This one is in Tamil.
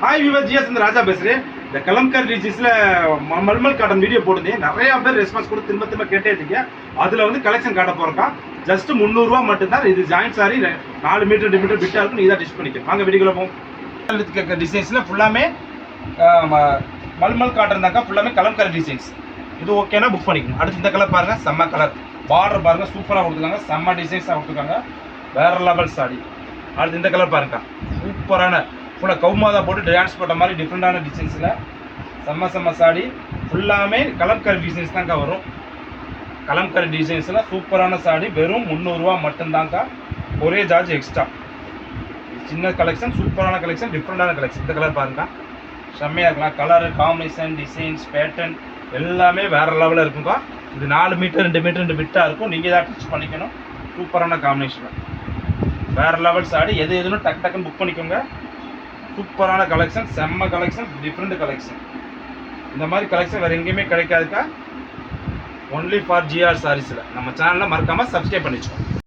ஹாய் விவர் ஜிஎஸ் இந்த ராஜா பேசுகிறேன். இந்த கலம்கர் ரீஜன்ஸில் மல்மல் காட்டன் வீடியோ போட்டுருந்தேன். நிறையா பேர் ரெஸ்பான்ஸ் கொடுத்து திரும்ப கேட்டே இருக்கீங்க. அதில் வந்து கலெக்ஷன் காட்ட போகிறக்கா ஜஸ்ட் 300 மட்டும்தான். இது ஜாயிண்ட் சாரி 4 மீட்டர் 2 மீட்டர் பிட்டாக இருக்கும். இதாக டிஷ் பண்ணிக்கலாம். வாங்க வீடியோக்குள்ள போகும். டிசைன்ஸில் ஃபுல்லாமே மல்மல் காட்டன் தாக்கா, ஃபுல்லாமே கலம்கர் டிசைன்ஸ். இது ஓகேனா புக் பண்ணிக்கணும். அடுத்து இந்த கலர் பாருங்கள், செம்ம கலர். பார்டர் பாருங்கள், சூப்பராக கொடுத்துருக்காங்க. செம்ம டிசைன்ஸாக கொடுத்துருக்காங்க. வேறு லெவல் சாரி. அடுத்து இந்த கலர் பாருங்கக்கா, சூப்பரான ஃபுல்லாக கவுமாதா போட்டு டான்ஸ் போட்ட மாதிரி டிஃப்ரெண்டான டிசைன்ஸில் செம்ம சாடி. ஃபுல்லாமே கலம்கரி டிசைன்ஸ் தான்க்கா வரும். கலம்கரி டிசைன்ஸில் சூப்பரான சாடி. வெறும் 300 மட்டும்தான்க்கா. ஒரே சார்ஜ் எக்ஸ்ட்ரா. சின்ன கலெக்ஷன், சூப்பரான கலெக்ஷன், டிஃப்ரெண்டான கலெக்ஷன். இந்த கலர் பாருங்கக்கா, செம்மையாக இருக்கலாம். கலரு, காம்பினேஷன், டிசைன்ஸ், பேட்டர்ன் எல்லாமே வேறு லெவலில் இருக்குங்கக்கா. இது 4 மீட்டர் 2 மீட்டர் 2 பிட்டாக இருக்கும். நீங்கள் தான் டிச் பண்ணிக்கணும். சூப்பரான காம்பினேஷன், வேறு லெவல் சாடி. எதுன்னு டக்குன்னு புக் பண்ணிக்கோங்க. சூப்பரான கலெக்ஷன், செம்ம கலெக்ஷன், டிஃப்ரெண்ட் கலெக்ஷன். இந்த மாதிரி கலெக்ஷன் வேறு எங்கேயுமே கிடைக்காதுக்கா. ஒன்லி ஃபார் ஜிஆர் சாரீஸில். நம்ம சேனலில் மறக்காமல் சப்ஸ்கிரைப் பண்ணிச்சுக்கோங்க.